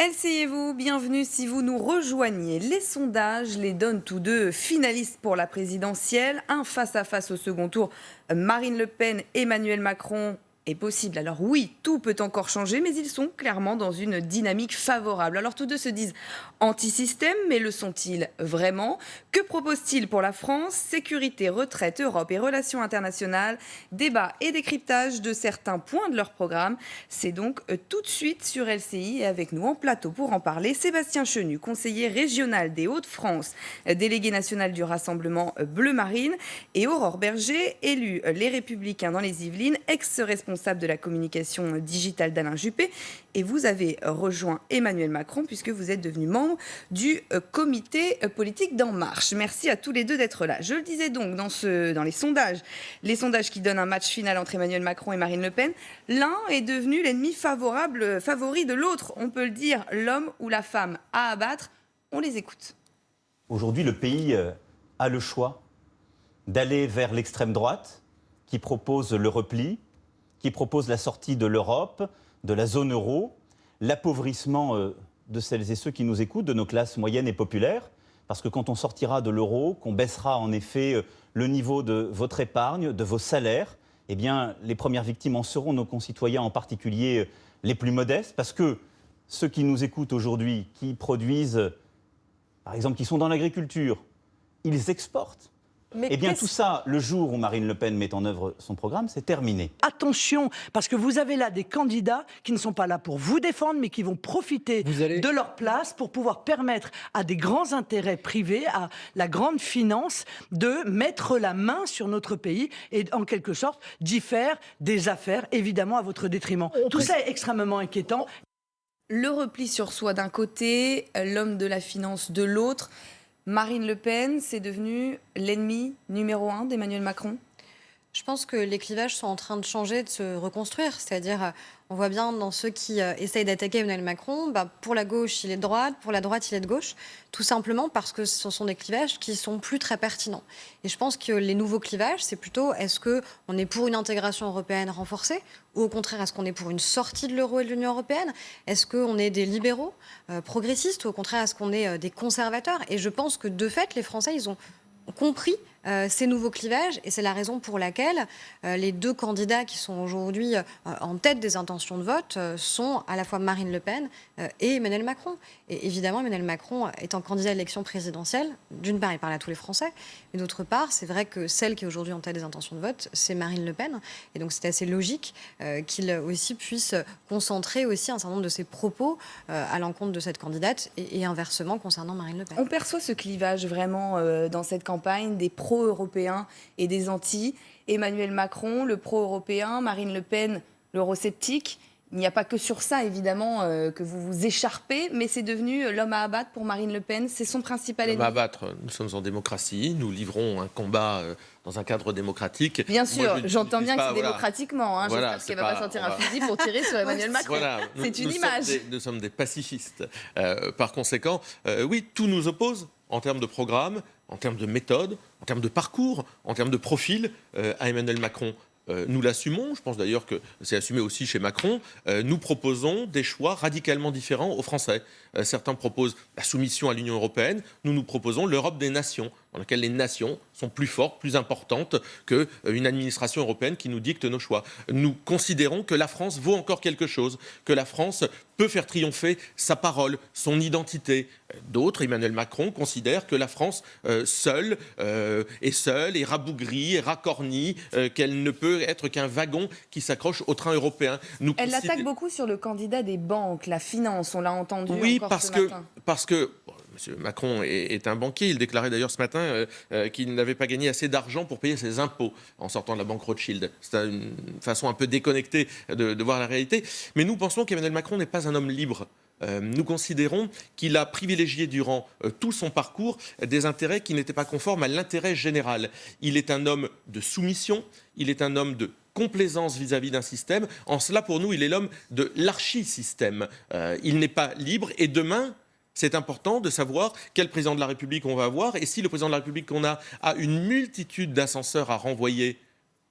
Asseyez-vous, bienvenue si vous nous rejoignez. Les sondages les donnent tous deux finalistes pour la présidentielle. Un face-à-face au second tour, Marine Le Pen, Emmanuel Macron est possible. Alors oui, tout peut encore changer, mais ils sont clairement dans une dynamique favorable. Alors tous deux se disent anti-système, mais le sont-ils vraiment? Que proposent-ils pour la France? Sécurité, retraite, Europe et relations internationales. Débat et décryptage de certains points de leur programme. C'est donc tout de suite sur LCI et avec nous en plateau pour en parler, Sébastien Chenu, conseiller régional des Hauts-de-France, délégué national du Rassemblement Bleu Marine, et Aurore Berger, élu Les Républicains dans les Yvelines, ex-responsable de la communication digitale d'Alain Juppé. Et vous avez rejoint Emmanuel Macron puisque vous êtes devenu membre du comité politique d'En Marche. Merci à tous les deux d'être là. Je le disais donc dans les sondages qui donnent un match final entre Emmanuel Macron et Marine Le Pen, l'un est devenu l'ennemi favori de l'autre. On peut le dire, l'homme ou la femme à abattre. On les écoute. Aujourd'hui, le pays a le choix d'aller vers l'extrême droite qui propose le repli, qui propose la sortie de l'Europe, de la zone euro, l'appauvrissement de celles et ceux qui nous écoutent, de nos classes moyennes et populaires. Parce que quand on sortira de l'euro, qu'on baissera en effet le niveau de votre épargne, de vos salaires, eh bien, les premières victimes en seront nos concitoyens, en particulier les plus modestes. Parce que ceux qui nous écoutent aujourd'hui, qui produisent, par exemple, qui sont dans l'agriculture, ils exportent. Eh bien, tout ça, le jour où Marine Le Pen met en œuvre son programme, c'est terminé. Attention, parce que vous avez là des candidats qui ne sont pas là pour vous défendre, mais qui vont profiter de leur place pour pouvoir permettre à des grands intérêts privés, à la grande finance, de mettre la main sur notre pays et, en quelque sorte, d'y faire des affaires, évidemment, à votre détriment. Tout ça est extrêmement inquiétant. Le repli sur soi d'un côté, l'homme de la finance de l'autre. Marine Le Pen, c'est devenu l'ennemi numéro 1 d'Emmanuel Macron? Je pense que les clivages sont en train de changer, de se reconstruire. C'est-à-dire, on voit bien dans ceux qui essayent d'attaquer Emmanuel Macron, pour la gauche, il est de droite, pour la droite, il est de gauche. Tout simplement parce que ce sont des clivages qui sont plus très pertinents. Et je pense que les nouveaux clivages, c'est plutôt est-ce qu'on est pour une intégration européenne renforcée ou au contraire, est-ce qu'on est pour une sortie de l'euro et de l'Union européenne? Est-ce qu'on est des libéraux progressistes ou au contraire, est-ce qu'on est des conservateurs? Et je pense que de fait, les Français, ils ont compris ces nouveaux clivages et c'est la raison pour laquelle les deux candidats qui sont aujourd'hui en tête des intentions de vote sont à la fois Marine Le Pen et Emmanuel Macron. Et évidemment, Emmanuel Macron étant candidat à l'élection présidentielle, d'une part, il parle à tous les Français, mais d'autre part, c'est vrai que celle qui est aujourd'hui en tête des intentions de vote, c'est Marine Le Pen. Et donc, c'est assez logique qu'il aussi puisse concentrer aussi un certain nombre de ses propos à l'encontre de cette candidate et inversement concernant Marine Le Pen. On perçoit ce clivage vraiment dans cette campagne des pro-européens et des anti. Emmanuel Macron, le pro-européen, Marine Le Pen, l'eurosceptique. Il n'y a pas que sur ça, évidemment, que vous vous écharpez, mais c'est devenu l'homme à abattre pour Marine Le Pen. C'est son principal ennemi. L'homme à abattre, nous sommes en démocratie, nous livrons un combat dans un cadre démocratique. Bien sûr, j'entends bien que c'est démocratiquement. Hein, voilà, j'espère qu'elle ne va pas sortir un fusil pour tirer sur Emmanuel Macron. Voilà, c'est une image. Nous sommes des pacifistes. Par conséquent, oui, tout nous oppose en termes de programme, en termes de méthode, en termes de parcours, en termes de profil à Emmanuel Macron. Nous l'assumons, je pense d'ailleurs que c'est assumé aussi chez Macron, nous proposons des choix radicalement différents aux Français. Certains proposent la soumission à l'Union européenne, nous proposons l'Europe des nations, dans laquelle les nations sont plus fortes, plus importantes qu'une administration européenne qui nous dicte nos choix. Nous considérons que la France vaut encore quelque chose, que la France peut faire triompher sa parole, son identité. D'autres, Emmanuel Macron, considèrent que la France seule est rabougrie, est racornie, qu'elle ne peut être qu'un wagon qui s'accroche au train européen. Elle l'attaque beaucoup sur le candidat des banques, la finance, on l'a entendu encore ce matin. Parce que M. Macron est un banquier. Il déclarait d'ailleurs ce matin qu'il n'avait pas gagné assez d'argent pour payer ses impôts en sortant de la banque Rothschild. C'est une façon un peu déconnectée de voir la réalité. Mais nous pensons qu'Emmanuel Macron n'est pas un homme libre. Nous considérons qu'il a privilégié durant tout son parcours des intérêts qui n'étaient pas conformes à l'intérêt général. Il est un homme de soumission, il est un homme de complaisance vis-à-vis d'un système. En cela, pour nous, il est l'homme de l'archi-système. Il n'est pas libre et demain, c'est important de savoir quel président de la République on va avoir et si le président de la République qu'on a une multitude d'ascenseurs à renvoyer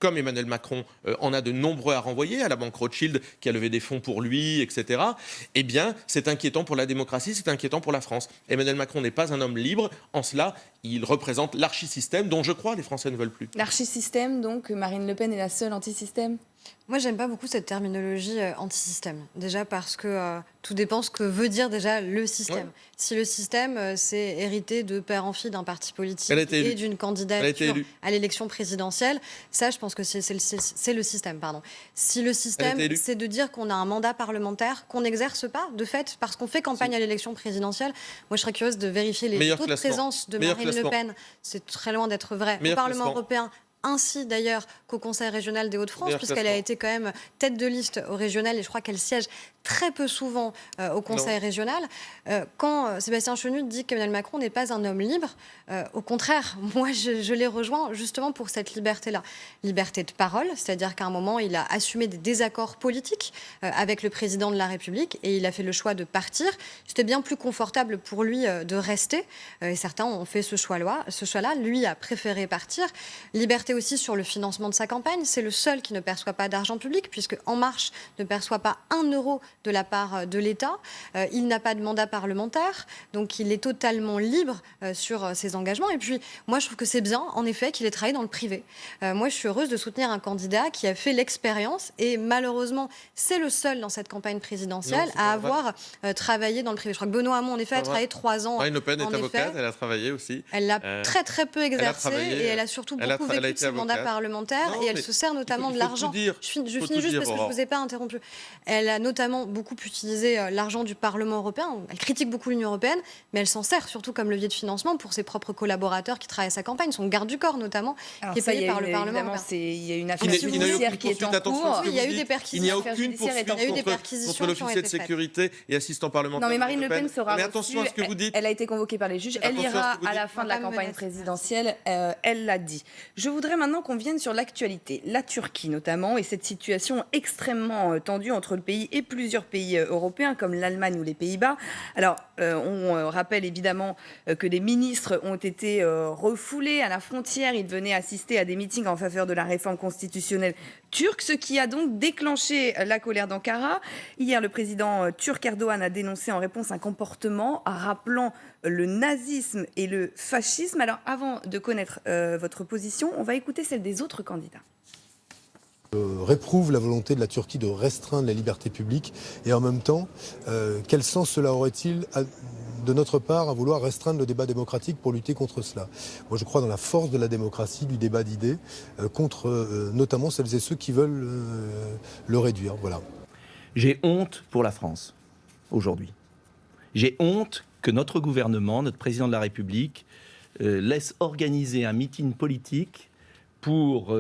comme Emmanuel Macron en a de nombreux à renvoyer, à la banque Rothschild qui a levé des fonds pour lui, etc., eh bien, c'est inquiétant pour la démocratie, c'est inquiétant pour la France. Emmanuel Macron n'est pas un homme libre. En cela, il représente l'archisystème dont je crois les Français ne veulent plus. L'archisystème, donc, Marine Le Pen est la seule anti-système? Moi, j'aime pas beaucoup cette terminologie anti-système. Déjà parce que tout dépend ce que veut dire déjà le système. Ouais. Si le système, c'est hérité de père en fille d'un parti politique et d'une Elle a été candidature élue. à l'élection présidentielle, ça, je pense que c'est le système. Pardon. Si le système, c'est de dire qu'on a un mandat parlementaire qu'on n'exerce pas, de fait, parce qu'on fait campagne à l'élection présidentielle, moi, je serais curieuse de vérifier les taux de présence de Marine Le Pen. C'est très loin d'être vrai. Au Parlement européen, ainsi d'ailleurs qu'au Conseil régional des Hauts-de-France, puisqu'elle a été quand même tête de liste au régional et je crois qu'elle siège très peu souvent au Conseil régional. Quand Sébastien Chenu dit qu'Emmanuel Macron n'est pas un homme libre, au contraire, moi je l'ai rejoint justement pour cette liberté-là. Liberté de parole, c'est-à-dire qu'à un moment il a assumé des désaccords politiques avec le président de la République et il a fait le choix de partir. C'était bien plus confortable pour lui de rester et certains ont fait ce choix-là. Lui a préféré partir. Liberté aussi sur le financement de sa campagne. C'est le seul qui ne perçoit pas d'argent public puisque En Marche ne perçoit pas 1 euro de la part de l'État. Il n'a pas de mandat parlementaire, donc il est totalement libre sur ses engagements. Et puis, moi, je trouve que c'est bien, en effet, qu'il ait travaillé dans le privé. Moi, je suis heureuse de soutenir un candidat qui a fait l'expérience et malheureusement, c'est le seul dans cette campagne présidentielle à avoir travaillé dans le privé. Je crois que Benoît Hamon, en effet, a travaillé 3 ans. Marine Le Pen est avocate, elle a travaillé aussi. Elle l'a très peu exercé et elle a surtout beaucoup vécu de ses mandats parlementaires et elle se sert notamment de l'argent. Je finis juste parce que je ne vous ai pas interrompu. Elle a notamment beaucoup utilisé l'argent du Parlement européen. Elle critique beaucoup l'Union européenne, mais elle s'en sert surtout comme levier de financement pour ses propres collaborateurs qui travaillent à sa campagne, son garde du corps notamment, qui est payé par le Parlement européen. Il y a une affaire judiciaire qui est en cours. Il y a eu des perquisitions. Il n'y a aucune poursuite contre l'officier de sécurité et assistant parlementaire. Non, mais Marine Le Pen sera reçue. Attention à ce que vous dites. Elle a été convoquée par les juges. Elle ira à la fin de la campagne présidentielle. Elle l'a dit. Je voudrais maintenant qu'on vienne sur l'actualité. La Turquie notamment et cette situation extrêmement tendue entre le pays et plusieurs pays européens comme l'Allemagne ou les Pays-Bas. Alors, on rappelle évidemment que des ministres ont été refoulés à la frontière. Ils venaient assister à des meetings en faveur de la réforme constitutionnelle turque, ce qui a donc déclenché la colère d'Ankara. Hier, le président turc Erdogan a dénoncé en réponse un comportement rappelant le nazisme et le fascisme. Alors, avant de connaître votre position, on va écouter celle des autres candidats. Réprouve la volonté de la Turquie de restreindre la liberté publique et en même temps, quel sens cela aurait-il de notre part à vouloir restreindre le débat démocratique pour lutter contre cela? Moi je crois dans la force de la démocratie, du débat d'idées, contre notamment celles et ceux qui veulent le réduire. Voilà. J'ai honte pour la France aujourd'hui. J'ai honte que notre gouvernement, notre président de la République, laisse organiser un meeting politique pour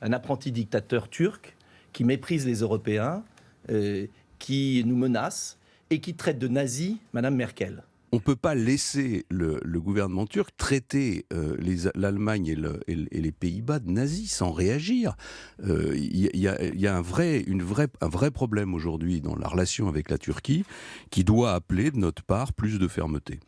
un apprenti dictateur turc qui méprise les Européens, qui nous menace et qui traite de nazi Madame Merkel. On ne peut pas laisser le gouvernement turc traiter l'Allemagne et les Pays-Bas de nazis sans réagir. Il y a un vrai problème aujourd'hui dans la relation avec la Turquie qui doit appeler de notre part plus de fermeté.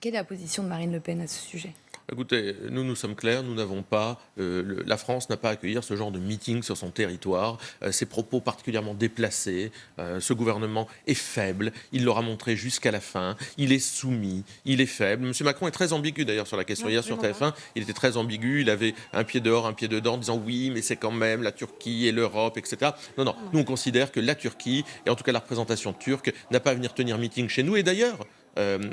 Quelle est la position de Marine Le Pen à ce sujet ? Écoutez, nous sommes clairs, nous n'avons pas, la France n'a pas à accueillir ce genre de meeting sur son territoire, ces propos particulièrement déplacés, ce gouvernement est faible, il l'aura montré jusqu'à la fin, il est soumis, il est faible. M. Macron est très ambigu d'ailleurs sur la question. Hier sur TF1, il était très ambigu, il avait un pied dehors, un pied dedans, en disant oui, mais c'est quand même la Turquie et l'Europe, etc. Non, nous on considère que la Turquie, et en tout cas la représentation turque, n'a pas à venir tenir meeting chez nous, et d'ailleurs,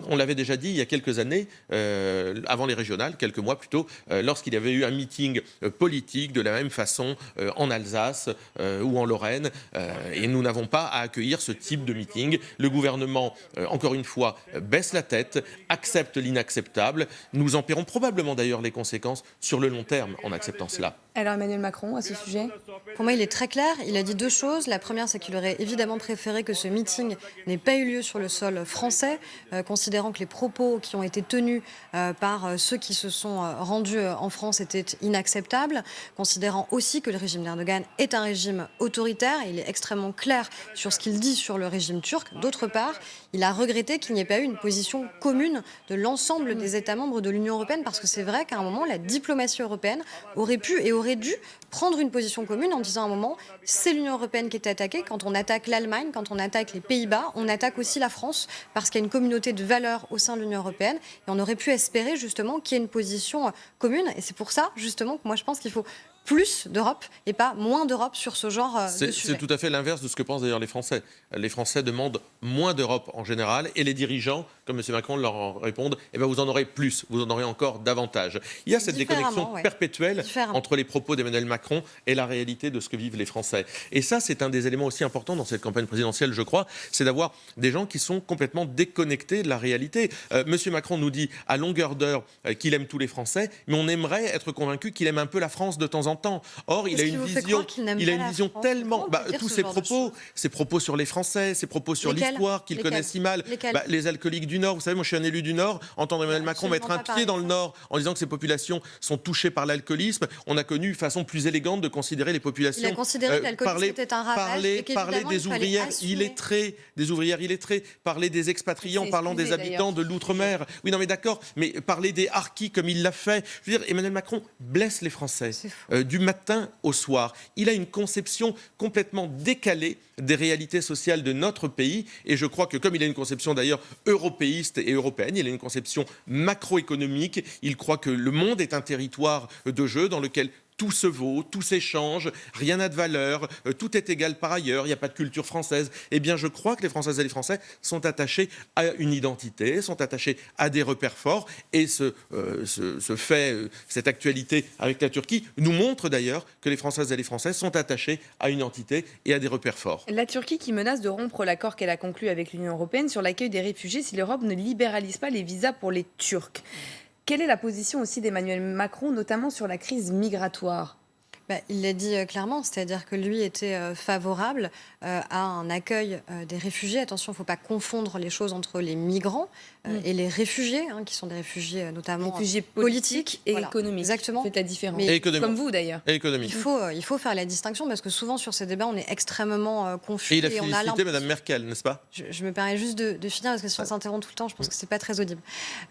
on l'avait déjà dit il y a quelques années, avant les régionales, quelques mois plutôt, lorsqu'il y avait eu un meeting politique de la même façon en Alsace ou en Lorraine. Et nous n'avons pas à accueillir ce type de meeting. Le gouvernement, encore une fois, baisse la tête, accepte l'inacceptable. Nous en paierons probablement d'ailleurs les conséquences sur le long terme en acceptant cela. Alors Emmanuel Macron, à ce sujet ? Pour moi, il est très clair. Il a dit 2 choses. La première, c'est qu'il aurait évidemment préféré que ce meeting n'ait pas eu lieu sur le sol français, considérant que les propos qui ont été tenus par ceux qui se sont rendus en France étaient inacceptables, considérant aussi que le régime d'Erdogan est un régime autoritaire. Il est extrêmement clair sur ce qu'il dit sur le régime turc. D'autre part, il a regretté qu'il n'y ait pas eu une position commune de l'ensemble des États membres de l'Union européenne, parce que c'est vrai qu'à un moment, la diplomatie européenne aurait pu et aurait aurait dû prendre une position commune en disant à un moment, c'est l'Union européenne qui est attaquée. Quand on attaque l'Allemagne, quand on attaque les Pays-Bas, on attaque aussi la France parce qu'il y a une communauté de valeurs au sein de l'Union européenne. Et on aurait pu espérer justement qu'il y ait une position commune. Et c'est pour ça justement que moi je pense qu'il faut plus d'Europe et pas moins d'Europe sur ce genre de sujet. C'est tout à fait l'inverse de ce que pensent d'ailleurs les Français. Les Français demandent moins d'Europe en général et les dirigeants, comme M. Macron leur répondent, eh ben vous en aurez plus, vous en aurez encore davantage. Il y a cette déconnexion perpétuelle entre les propos d'Emmanuel Macron et la réalité de ce que vivent les Français. Et ça, c'est un des éléments aussi importants dans cette campagne présidentielle, je crois, c'est d'avoir des gens qui sont complètement déconnectés de la réalité. M. Macron nous dit à longueur d'heure qu'il aime tous les Français, mais on aimerait être convaincu qu'il aime un peu la France de temps en temps. Or, il a une vision tellement... tous ses propos sur les Français, ses propos sur l'histoire qu'il connaît si mal. Les alcooliques du Nord, vous savez, moi je suis un élu du Nord, entendre Emmanuel Macron mettre un pied dans le Nord en disant que ces populations sont touchées par l'alcoolisme, on a connu une façon plus élégante de considérer les populations. Il a considéré que l'alcoolisme était un ravage. Parler des ouvrières illettrées, parler des expatriés en parlant des habitants de l'outre-mer. Oui, non mais d'accord, mais parler des harkis comme il l'a fait. Je veux dire, Emmanuel Macron blesse les Français. Du matin au soir. Il a une conception complètement décalée des réalités sociales de notre pays et je crois que comme il a une conception d'ailleurs européiste et européenne, il a une conception macroéconomique, il croit que le monde est un territoire de jeu dans lequel tout se vaut, tout s'échange, rien n'a de valeur, tout est égal par ailleurs, il n'y a pas de culture française. Eh bien, je crois que les Françaises et les Français sont attachés à une identité, sont attachés à des repères forts. Et cette actualité avec la Turquie nous montre d'ailleurs que les Françaises et les Français sont attachés à une identité et à des repères forts. La Turquie qui menace de rompre l'accord qu'elle a conclu avec l'Union européenne sur l'accueil des réfugiés si l'Europe ne libéralise pas les visas pour les Turcs. Quelle est la position aussi d'Emmanuel Macron, notamment sur la crise migratoire ? Il l'a dit clairement, c'est-à-dire que lui était favorable à un accueil des réfugiés. Attention, il ne faut pas confondre les choses entre les migrants et les réfugiés, qui sont des réfugiés notamment politiques et économiques. Exactement. Faites la différence. Comme vous d'ailleurs. Et économique. Il faut faire la distinction parce que souvent sur ces débats, on est extrêmement confus. Et il a félicité Mme Merkel, n'est-ce pas ? Je me permets juste de finir parce que si on s'interrompt tout le temps, je pense que ce n'est pas très audible.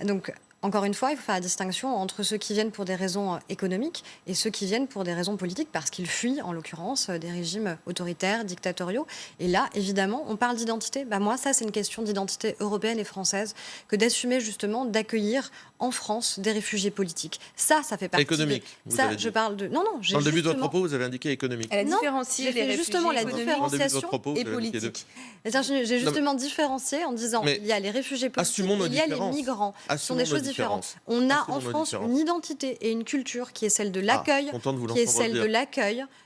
Donc, encore une fois, il faut faire la distinction entre ceux qui viennent pour des raisons économiques et ceux qui viennent pour des raisons politiques parce qu'ils fuient, en l'occurrence, des régimes autoritaires, dictatoriaux. Et là, évidemment, on parle d'identité. Moi, ça, c'est une question d'identité européenne et française que d'assumer justement d'accueillir en France des réfugiés politiques. Ça fait partie économique. Je parle de... Non, dans le début de votre propos, vous avez indiqué économique. Elle a différencié les justement la différenciation et politique. J'ai justement différencié en disant il y a les réfugiés politiques, il y a les migrants. Ce sont des choses différentes. On a en France une identité et une culture qui est celle de l'accueil,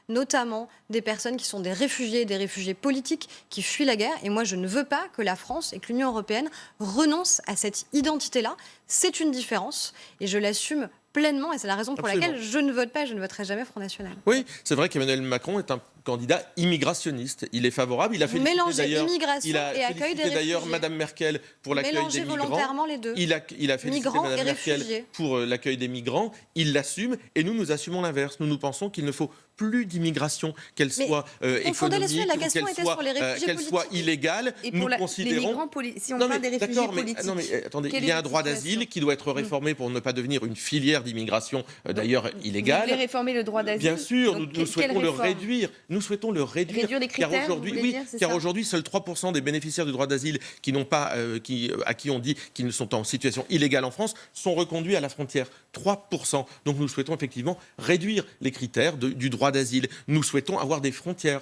notamment des personnes qui sont des réfugiés politiques qui fuient la guerre. Et moi, je ne veux pas que la France et que l'Union européenne renoncent à cette identité-là. C'est une différence et je l'assume pleinement et c'est la raison pour laquelle je ne vote pas, je ne voterai jamais Front National. Oui, c'est vrai qu'Emmanuel Macron est un candidat immigrationniste. Il est favorable, il a félicité d'ailleurs Mme Merkel pour l'accueil des migrants. Volontairement les deux. Il a félicité Mme Merkel pour l'accueil des migrants. Il l'assume et nous assumons l'inverse. Nous pensons qu'il ne faut plus d'immigration, qu'elle soit économique, qu'elle soit illégale. Et pour nous considérons... si on parle des réfugiés politiques... attendez, il y a un droit d'asile qui doit être réformé pour ne pas devenir une filière d'immigration, d'ailleurs illégale. Vous voulez réformer le droit d'asile ? Bien sûr, nous souhaitons le réduire. Nous souhaitons le réduire. Réduire les critères, car aujourd'hui, seuls 3% des bénéficiaires du droit d'asile à qui on dit qu'ils sont en situation illégale en France sont reconduits à la frontière. 3%. Donc nous souhaitons effectivement réduire les critères du droit d'asile. Nous souhaitons avoir des frontières,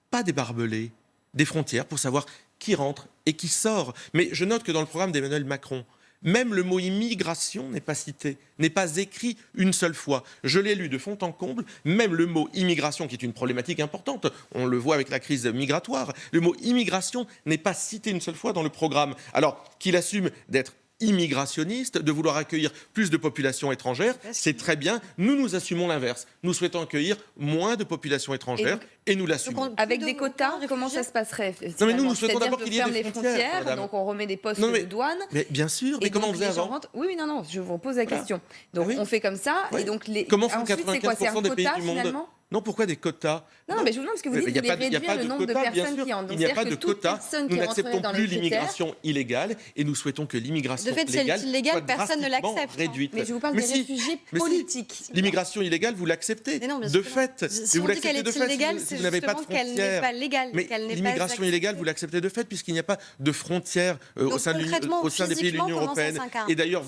pas des barbelés, des frontières pour savoir qui rentre et qui sort. Mais je note que dans le programme d'Emmanuel Macron, même le mot immigration n'est pas cité, n'est pas écrit une seule fois. Je l'ai lu de fond en comble, même le mot immigration, qui est une problématique importante, on le voit avec la crise migratoire, le mot immigration n'est pas cité une seule fois dans le programme. Alors qu'il assume d'être immigrationniste, de vouloir accueillir plus de populations étrangères, c'est très bien. Nous assumons l'inverse. Nous souhaitons accueillir moins de populations étrangères et nous l'assumons. Avec des quotas, comment ça se passerait ? Non, mais nous souhaitons d'abord qu'il y ait des frontières. Donc on remet des postes de douane. Mais bien sûr, mais comment on faisait avant ? Oui, non, je vous pose la question. Donc on fait comme ça. Et donc comment font ensuite, 95% des pays du monde ? Non, pourquoi des quotas? Non, mais je vous demande parce que vous dites que vous voulez réduire le nombre de personnes qui entrent. Il n'y a pas de quotas. Nous n'acceptons plus l'immigration illégale et nous souhaitons que l'immigration légale de fait, si elle est illégale, soit personne ne drastiquement l'accepte. réduite. Mais je vous parle des réfugiés politiques. L'immigration illégale, vous l'acceptez de fait. Si on dit qu'elle est illégale, c'est vous n'avez pas de justement qu'elle n'est frontières. pas légale. Mais l'immigration illégale, vous l'acceptez de fait puisqu'il n'y a pas de frontières au sein des pays de l'Union européenne. Et d'ailleurs,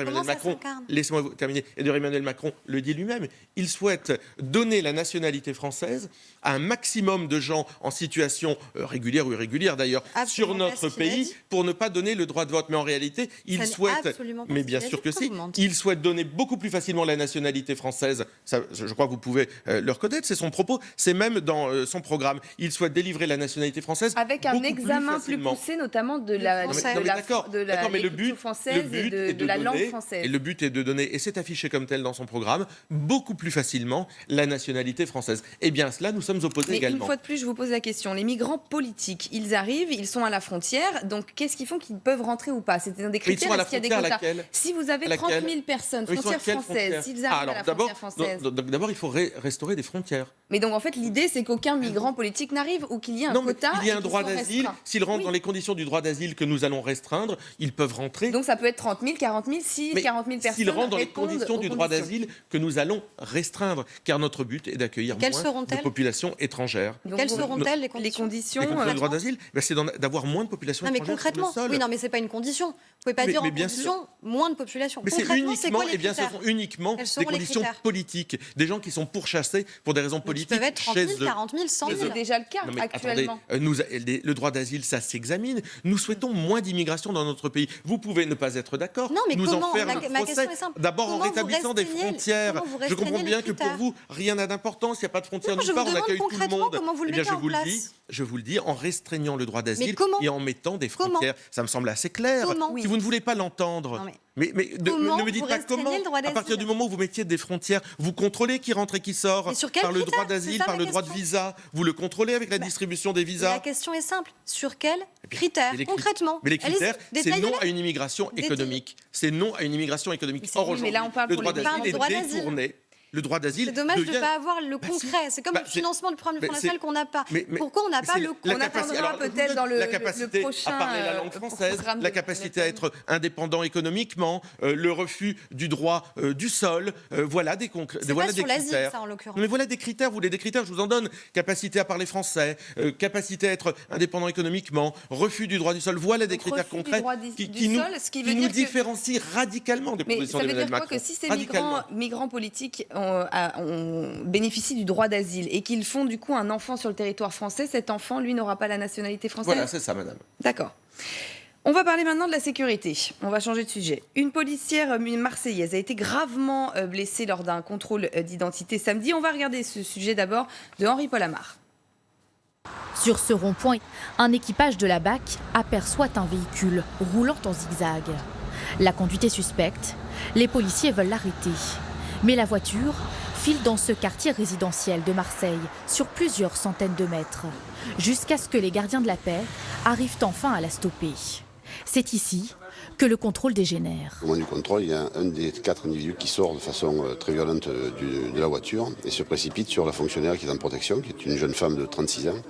Emmanuel Macron, laissez-moi terminer. Et d'ailleurs, Emmanuel Macron le dit lui-même. Il souhaite donner la nationalité française à un maximum de gens en situation régulière ou irrégulière d'ailleurs sur notre pays pour ne pas donner le droit de vote. Mais en réalité, il souhaite, mais bien sûr que si, il souhaite donner beaucoup plus facilement la nationalité française. Ça, je crois que vous pouvez le reconnaître, c'est son propos, c'est même dans son programme. Il souhaite délivrer la nationalité française avec un examen plus poussé, notamment de la l'écriture française et de la langue française. Et le but est de donner, et c'est affiché comme tel dans son programme, beaucoup plus facilement la nationalité française. Eh bien, cela, nous sommes opposés également. Une fois de plus, je vous pose la question. Les migrants politiques, ils arrivent, ils sont à la frontière, donc qu'est-ce qu'ils font qu'ils peuvent rentrer ou pas? C'est un des critères, est-ce qu'il y a des quotas? Si vous avez 30 000 personnes, frontières françaises, s'ils arrivent à la frontière française... D'abord, il faut restaurer des frontières. Mais donc, en fait, l'idée, c'est qu'aucun migrant politique n'arrive ou qu'il y ait un quota. Il y a un droit d'asile. S'ils rentrent dans les conditions du droit d'asile que nous allons restreindre, ils peuvent rentrer. Donc, ça peut être 30 000, 40 000, si 40 000 personnes s'ils rentrent dans les conditions du droit conditions. d'asile que nous allons restreindre, car notre but est d'accueillir moins de populations étrangères. Quelles seront-elles les conditions du droit d'asile? C'est d'avoir moins de populations étrangères. Non, mais concrètement, oui, non, mais c'est pas une condition. Vous pouvez pas dire en condition moins de population. Mais concrètement, c'est quoi les ce sont uniquement des conditions politiques, des gens qui sont pourchassés pour des raisons politiques. Ils peuvent être 30 000, 40 000, 100 000. C'est déjà le cas actuellement. Attendez, le droit d'asile, ça s'examine. Nous souhaitons moins d'immigration dans notre pays. Vous pouvez ne pas être d'accord. Non, mais nous comment en faire le procès. D'abord en rétablissant des frontières. Je comprends bien que pour vous, rien n'a d'importance. Il n'y a pas de frontières nulle part. On accueille tout le monde. Eh bien, je vous le dis, en restreignant le droit d'asile et en mettant des frontières. Ça me semble assez clair. Si vous ne voulez pas l'entendre, mais ne me dites pas comment. À partir du moment où vous mettiez des frontières, vous contrôlez qui rentre et qui sort par le droit d'asile, par le droit de visa. Vous le contrôlez avec la distribution des visas. La question est simple. Sur quels critères, concrètement? Mais les critères, c'est non à une immigration économique. C'est non à une immigration économique. Or, aujourd'hui, le droit d'asile est détourné. Le droit d'asile. C'est dommage de ne pas avoir le concret. C'est comme le financement du programme du Front National qu'on n'a pas. Pourquoi on n'a pas le concret? On attendra peut-être dans le prochain à parler la langue française, la capacité à être indépendant économiquement, le refus du droit du sol. Voilà des critères. Ça, en l'occurrence. Mais voilà des critères. Vous voulez des critères? Je vous en donne. Capacité à parler français, capacité à être indépendant économiquement, refus du droit du sol. Voilà des critères concrets qui nous différencient radicalement des propositions d'Emmanuel Macron. Mais ça veut dire quoi? Que si ces migrants politiques on bénéficie du droit d'asile et qu'ils font du coup un enfant sur le territoire français, cet enfant, lui, n'aura pas la nationalité française? Voilà, c'est ça, madame. D'accord. On va parler maintenant de la sécurité. On va changer de sujet. Une policière marseillaise a été gravement blessée lors d'un contrôle d'identité samedi. On va regarder ce sujet d'abord de Henri-Paul Amar. Sur ce rond-point, un équipage de la BAC aperçoit un véhicule roulant en zigzag. La conduite est suspecte. Les policiers veulent l'arrêter. Mais la voiture file dans ce quartier résidentiel de Marseille sur plusieurs centaines de mètres, jusqu'à ce que les gardiens de la paix arrivent enfin à la stopper. C'est ici que le contrôle dégénère. Au moment du contrôle, il y a un des 4 individus qui sort de façon très violente de la voiture et se précipite sur la fonctionnaire qui est en protection, qui est une jeune femme de 36 ans,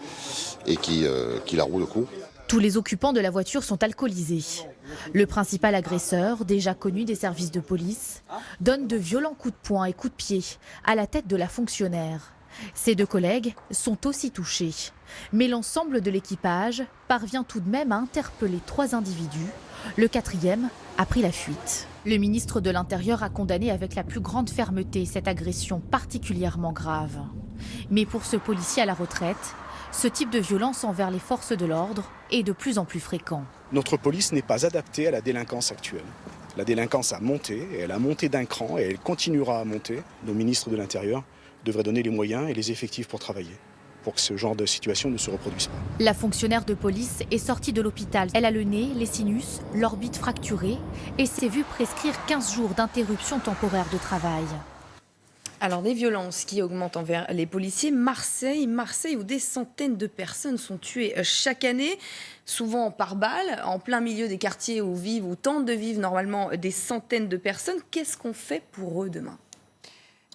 et qui la roule au cou. Tous les occupants de la voiture sont alcoolisés. Le principal agresseur, déjà connu des services de police, donne de violents coups de poing et coups de pied à la tête de la fonctionnaire. Ses 2 collègues sont aussi touchés. Mais l'ensemble de l'équipage parvient tout de même à interpeller 3 individus. Le 4e a pris la fuite. Le ministre de l'Intérieur a condamné avec la plus grande fermeté cette agression particulièrement grave. Mais pour ce policier à la retraite, ce type de violence envers les forces de l'ordre est de plus en plus fréquent. Notre police n'est pas adaptée à la délinquance actuelle. La délinquance a monté, et elle a monté d'un cran, et elle continuera à monter. Nos ministres de l'Intérieur devraient donner les moyens et les effectifs pour travailler, pour que ce genre de situation ne se reproduise pas. La fonctionnaire de police est sortie de l'hôpital. Elle a le nez, les sinus, l'orbite fracturée et s'est vue prescrire 15 jours d'interruption temporaire de travail. Alors, des violences qui augmentent envers les policiers. Marseille où des centaines de personnes sont tuées chaque année, souvent par balle, en plein milieu des quartiers où tentent de vivre normalement des centaines de personnes. Qu'est-ce qu'on fait pour eux demain?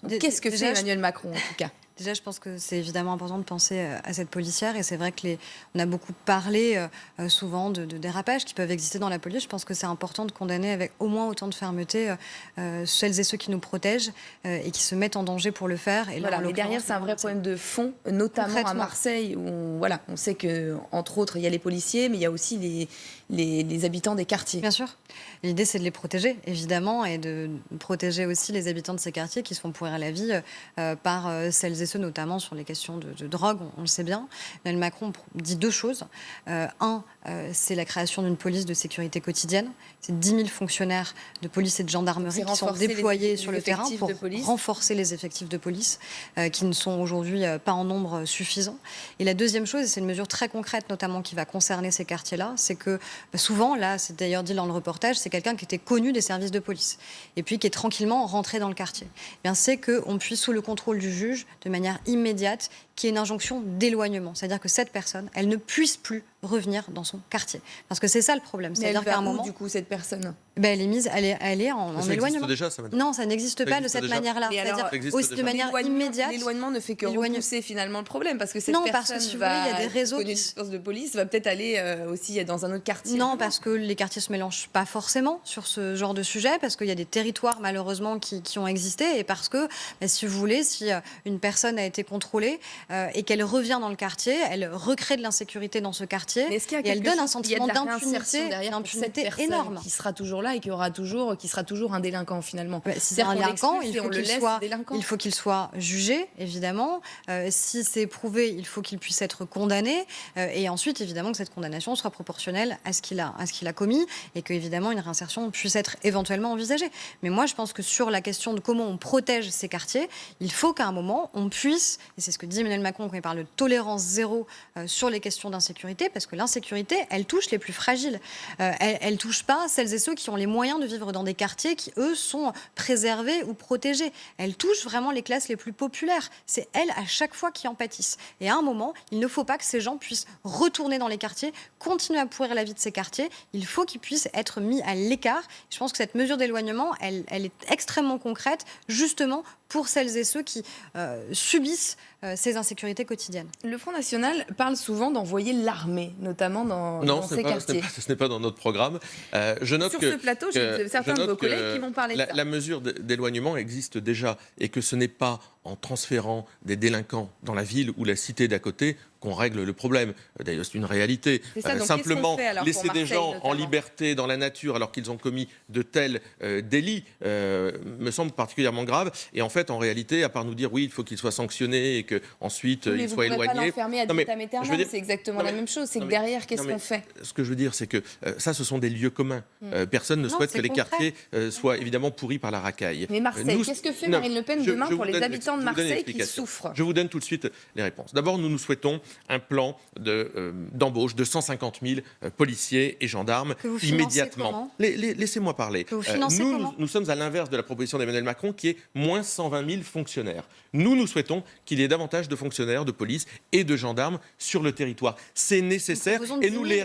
Qu'est-ce que fait Emmanuel Macron, en tout cas? Déjà, je pense que c'est évidemment important de penser à cette policière. Et c'est vrai qu'on a beaucoup parlé souvent de dérapages qui peuvent exister dans la police. Je pense que c'est important de condamner avec au moins autant de fermeté celles et ceux qui nous protègent et qui se mettent en danger pour le faire. Et voilà, mais derrière, c'est un vrai problème de fond, notamment à Marseille, où on sait qu'entre autres, il y a les policiers, mais il y a aussi les habitants des quartiers. Bien sûr. L'idée, c'est de les protéger, évidemment, et de protéger aussi les habitants de ces quartiers qui se font pourrir la vie par celles et ceux, notamment sur les questions de drogue, on le sait bien. Emmanuel Macron dit deux choses. C'est la création d'une police de sécurité quotidienne. C'est 10 000 fonctionnaires de police et de gendarmerie qui sont déployés sur le terrain pour renforcer les effectifs de police qui ne sont aujourd'hui pas en nombre suffisant. Et la deuxième chose, et c'est une mesure très concrète notamment qui va concerner ces quartiers-là, c'est que souvent, là, c'est d'ailleurs dit dans le reportage, c'est quelqu'un qui était connu des services de police et puis qui est tranquillement rentré dans le quartier. Eh bien, c'est qu'on puisse, sous le contrôle du juge, de manière immédiate, qu'il y ait une injonction d'éloignement. C'est-à-dire que cette personne, elle ne puisse plus revenir dans son quartier. Parce que c'est ça le problème. C'est-à-dire qu'à un moment, du coup, cette personne elle est en ça éloignement. Déjà, ça non, ça n'existe pas de cette manière-là. C'est-à-dire aussi de manière immédiate. L'éloignement ne fait que repousser finalement le problème, parce que cette personne parce que si vous voulez, il y a des réseaux qui de police va peut-être aller aussi dans un autre quartier. Non, parce que les quartiers se mélangent pas forcément sur ce genre de sujet, parce qu'il y a des territoires malheureusement qui ont existé, et parce que si vous voulez, si une personne a été contrôlée et qu'elle revient dans le quartier, elle recrée de l'insécurité dans ce quartier et elle donne un sentiment d'impunité énorme. Qui sera toujours là et qui sera toujours un délinquant finalement. Si c'est un délinquant, il faut qu'il soit jugé, évidemment. Si c'est prouvé, il faut qu'il puisse être condamné. Et ensuite, évidemment, que cette condamnation soit proportionnelle à ce qu'il a commis et qu'évidemment, une réinsertion puisse être éventuellement envisagée. Mais moi, je pense que sur la question de comment on protège ces quartiers, il faut qu'à un moment, on puisse, et c'est ce que dit Emmanuel Macron quand il parle de tolérance zéro sur les questions d'insécurité, parce que l'insécurité, elle touche les plus fragiles. Elle touche pas celles et ceux qui ont les moyens de vivre dans des quartiers qui, eux, sont préservés ou protégés. Elle touche vraiment les classes les plus populaires. C'est elles, à chaque fois, qui en pâtissent. Et à un moment, il ne faut pas que ces gens puissent retourner dans les quartiers, continuer à pourrir la vie de ces quartiers. Il faut qu'ils puissent être mis à l'écart. Je pense que cette mesure d'éloignement, elle est extrêmement concrète, justement, pour celles et ceux qui subissent ces insécurités quotidiennes. Le Front National parle souvent d'envoyer l'armée, notamment dans ces quartiers. Ce n'est pas dans notre programme. Je note Sur ce plateau, j'ai certains de vos collègues qui vont parler de ça. La mesure d'éloignement existe déjà et que ce n'est pas en transférant des délinquants dans la ville ou la cité d'à côté qu'on règle le problème. D'ailleurs, c'est une réalité. Simplement, laisser des gens en liberté dans la nature alors qu'ils ont commis de tels délits me semble particulièrement grave. Et en fait, en réalité, à part nous dire oui, il faut qu'ils soient sanctionnés et qu'ensuite ils soient éloignés. Pas l'enfermer ad vitam aeternam, c'est exactement la même chose. C'est que derrière, qu'est-ce qu'on fait ? Ce que je veux dire, c'est que ça, ce sont des lieux communs. Personne ne souhaite que les quartiers soient évidemment pourris par la racaille. Mais Marseille, qu'est-ce que fait Marine Le Pen demain pour les habitants de Marseille qui souffrent ? Je vous donne tout de suite les réponses. D'abord, nous souhaitons un plan d'embauche de 150 000 policiers et gendarmes immédiatement. Laissez-moi parler. Nous sommes à l'inverse de la proposition d'Emmanuel Macron qui est moins 120 000 fonctionnaires. Nous souhaitons qu'il y ait davantage de fonctionnaires, de police et de gendarmes sur le territoire. C'est nécessaire et nous les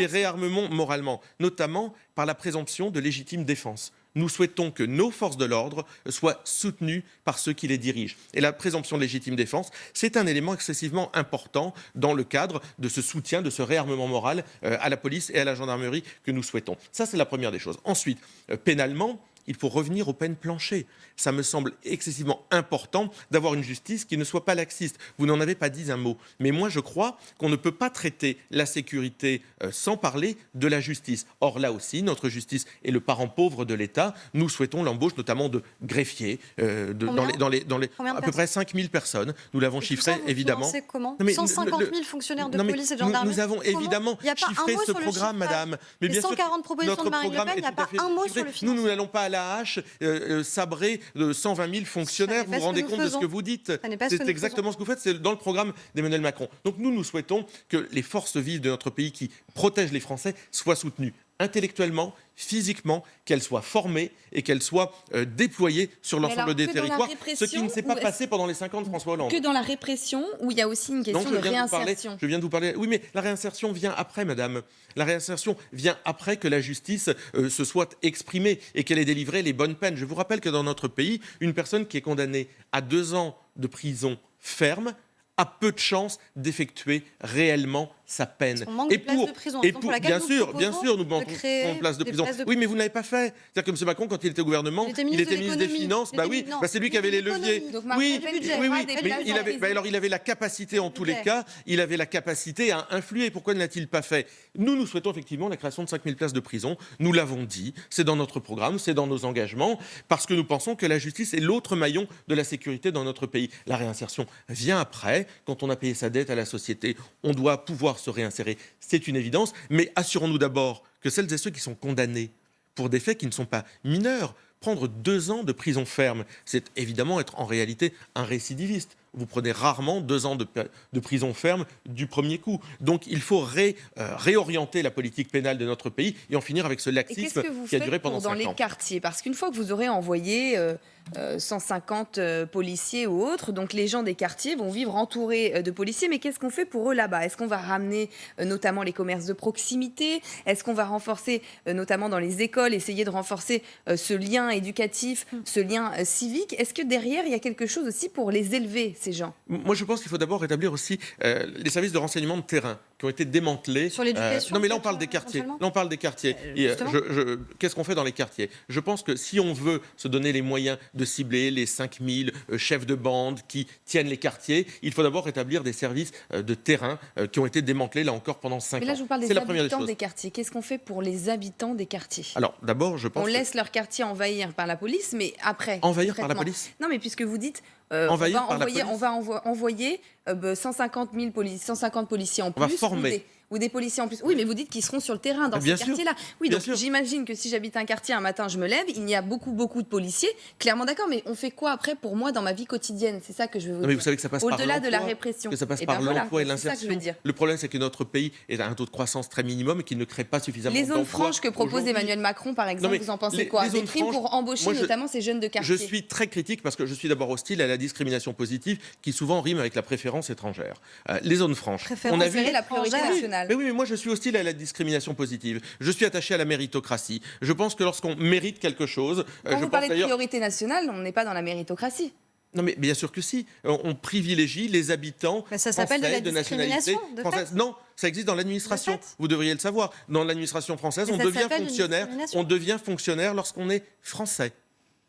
réarmement moralement, notamment par la présomption de légitime défense. Nous souhaitons que nos forces de l'ordre soient soutenues par ceux qui les dirigent. Et la présomption de légitime défense, c'est un élément excessivement important dans le cadre de ce soutien, de ce réarmement moral à la police et à la gendarmerie que nous souhaitons. Ça, c'est la première des choses. Ensuite, pénalement, il faut revenir aux peines planchées. Ça me semble excessivement important d'avoir une justice qui ne soit pas laxiste. Vous n'en avez pas dit un mot. Mais moi, je crois qu'on ne peut pas traiter la sécurité sans parler de la justice. Or, là aussi, notre justice est le parent pauvre de l'État. Nous souhaitons l'embauche notamment de greffiers, à peu près 5 000 personnes. Nous l'avons chiffré, évidemment. Comment 150 000 fonctionnaires de police et de gendarmerie. Nous avons évidemment chiffré ce programme, madame. Mais bien 140 propositions de Marine Le Pen, il n'y a pas un mot sur le financement. Nous n'allons pas à la hache sabrer de 120 000 fonctionnaires. Vous vous rendez compte de ce que vous dites ? C'est exactement ce que vous faites, c'est dans le programme d'Emmanuel Macron. Donc nous souhaitons que les forces vives de notre pays qui protègent les Français soient soutenues intellectuellement, physiquement, qu'elles soient formées et qu'elles soient déployées sur l'ensemble des territoires, ce qui ne s'est pas passé pendant les 5 ans de François Hollande. Que dans la répression, où il y a aussi une question de réinsertion. Je viens de vous parler. Oui, mais la réinsertion vient après, madame. La réinsertion vient après que la justice se soit exprimée et qu'elle ait délivré les bonnes peines. Je vous rappelle que dans notre pays, une personne qui est condamnée à 2 ans de prison ferme a peu de chances d'effectuer réellement sa peine. On manque de places de prison. Et Donc, pour, pour bien laquelle sûr, nous manquons créer de places de des prison. places de Oui, mais vous n'avez pas fait. C'est-à-dire que M. Macron, quand il était au gouvernement, il était ministre des Finances. Bah oui, c'est lui qui avait les leviers. Oui, mais alors il avait la capacité, en tous les cas, il avait la capacité à influer. Pourquoi ne l'a-t-il pas fait? Nous souhaitons effectivement la création de 5000 places de prison. Nous l'avons dit, c'est dans notre programme, c'est dans nos engagements, parce que nous pensons que la justice est l'autre maillon de la sécurité dans notre pays. La réinsertion vient après. Quand on a payé sa dette à la société, on doit pouvoir se réinsérer. C'est une évidence, mais assurons-nous d'abord que celles et ceux qui sont condamnés pour des faits qui ne sont pas mineurs, prendre 2 ans de prison ferme, c'est évidemment être en réalité un récidiviste. Vous prenez rarement 2 ans de prison ferme du premier coup. Donc il faut réorienter la politique pénale de notre pays et en finir avec ce laxisme qui a duré pendant 5 ans. Dans les quartiers, parce qu'une fois que vous aurez envoyé 150 policiers ou autres, donc les gens des quartiers vont vivre entourés de policiers, mais qu'est-ce qu'on fait pour eux là-bas? Est-ce qu'on va ramener notamment les commerces de proximité? Est-ce qu'on va renforcer notamment dans les écoles, essayer de renforcer ce lien éducatif, ce lien civique? Est-ce que derrière il y a quelque chose aussi pour les élever, ces gens? Moi, je pense qu'il faut d'abord rétablir aussi les services de renseignement de terrain qui ont été démantelés. Sur l'éducation. Non, mais là, on parle des quartiers. Là, on parle des quartiers. Qu'est-ce qu'on fait dans les quartiers? Je pense que si on veut se donner les moyens de cibler les 5000 chefs de bande qui tiennent les quartiers, il faut d'abord rétablir des services de terrain qui ont été démantelés, là encore, pendant 5 ans. Mais là, je vous parle des habitants des quartiers. Qu'est-ce qu'on fait pour les habitants des quartiers? Alors, d'abord, je pense on laisse leur quartier envahir par la police, mais après... Envahir par la police? Non, mais puisque vous dites... on va envoyer 150 policiers en plus. On va former. Ou des policiers en plus. Oui, mais vous dites qu'ils seront sur le terrain dans ces quartiers-là. Oui, donc j'imagine que si j'habite un quartier, un matin, je me lève, il y a beaucoup de policiers. Clairement d'accord, mais on fait quoi après pour moi dans ma vie quotidienne? C'est ça que je veux vous dire. Mais vous savez que ça passe par au-delà de la répression. Que ça passe par l'emploi et l'insertion. Le problème, c'est que notre pays est à un taux de croissance très minimum et qu'il ne crée pas suffisamment d'emplois. Les zones franches que propose Emmanuel Macron, par exemple, vous en pensez quoi? Des primes pour embaucher notamment ces jeunes de quartier. Je suis très critique parce que je suis d'abord hostile à la discrimination positive qui souvent rime avec la préférence étrangère. Les zones franches. On a vu la priorité nationale. Mais oui, mais moi je suis hostile à la discrimination positive. Je suis attaché à la méritocratie. Je pense que lorsqu'on mérite quelque chose... Quand vous parlez de priorité nationale, on n'est pas dans la méritocratie. Non, mais bien sûr que si. On privilégie les habitants ça s'appelle français de nationalité française. Non, ça existe dans l'administration. Vous devriez le savoir. Dans l'administration française, on devient fonctionnaire lorsqu'on est français.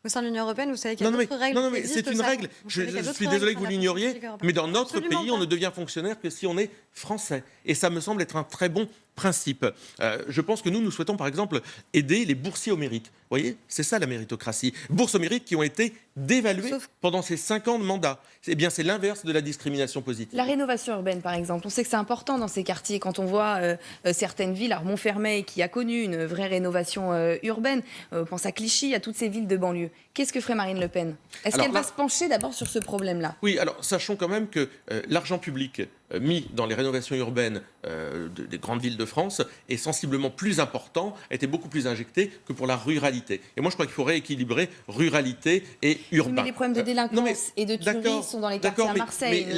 Au sein de l'Union européenne, vous savez qu'il y a d'autres règles. Non, mais c'est une règle. Je suis désolé que vous l'ignoriez, mais dans notre pays, on ne devient fonctionnaire que si on est français. Et ça me semble être un très bon principe. Je pense que nous souhaitons par exemple aider les boursiers au mérite. Vous voyez, c'est ça la méritocratie. Bourses au mérite qui ont été dévaluées pendant ces 5 ans de mandat. Eh bien, c'est l'inverse de la discrimination positive. La rénovation urbaine, par exemple, on sait que c'est important dans ces quartiers. Quand on voit certaines villes, alors Montfermeil qui a connu une vraie rénovation urbaine, on pense à Clichy, à toutes ces villes de banlieue. Qu'est-ce que ferait Marine Le Pen? Est-ce qu'elle va se pencher d'abord sur ce problème-là? Oui, alors sachons quand même que l'argent public mis dans les rénovations urbaines des grandes villes de France est sensiblement plus important, a été beaucoup plus injecté que pour la ruralité. Et moi, je crois qu'il faut rééquilibrer ruralité et urbain. Mais les problèmes de délinquance et de tuerie sont dans les quartiers à Marseille. Mais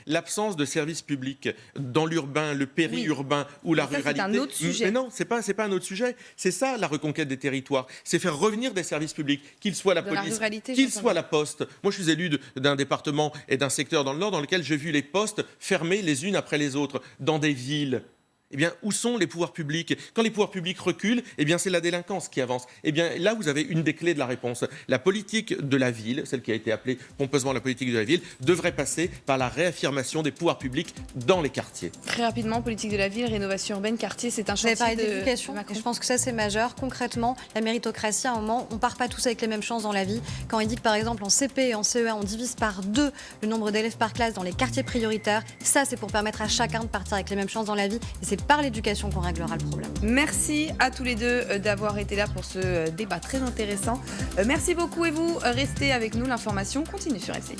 l'absence de services publics dans l'urbain, le périurbain ou la ruralité. C'est un autre sujet. Mais non, c'est pas un autre sujet. C'est ça la reconquête des territoires. C'est faire revenir des services publics, qu'ils soient la police, qu'ils soient la poste. Moi, je suis élu d'un département et d'un secteur dans le Nord dans lequel j'ai vu les postes fermées les unes après les autres dans des villes. Eh bien, où sont les pouvoirs publics? Quand les pouvoirs publics reculent, eh bien, c'est la délinquance qui avance. Eh bien, là, vous avez une des clés de la réponse. La politique de la ville, celle qui a été appelée pompeusement la politique de la ville, devrait passer par la réaffirmation des pouvoirs publics dans les quartiers. Très rapidement, politique de la ville, rénovation urbaine, quartier, c'est un chantier. Vous avez parlé d'éducation, je pense que ça, c'est majeur. Concrètement, la méritocratie, à un moment, on part pas tous avec les mêmes chances dans la vie. Quand il dit que, par exemple, en CP et en CE1, on divise par 2 le nombre d'élèves par classe dans les quartiers prioritaires, ça, c'est pour permettre à chacun de partir avec les mêmes chances dans la vie. Et c'est par l'éducation qu'on réglera le problème. Merci à tous les deux d'avoir été là pour ce débat très intéressant. Merci beaucoup et vous, restez avec nous. L'information continue sur LCI.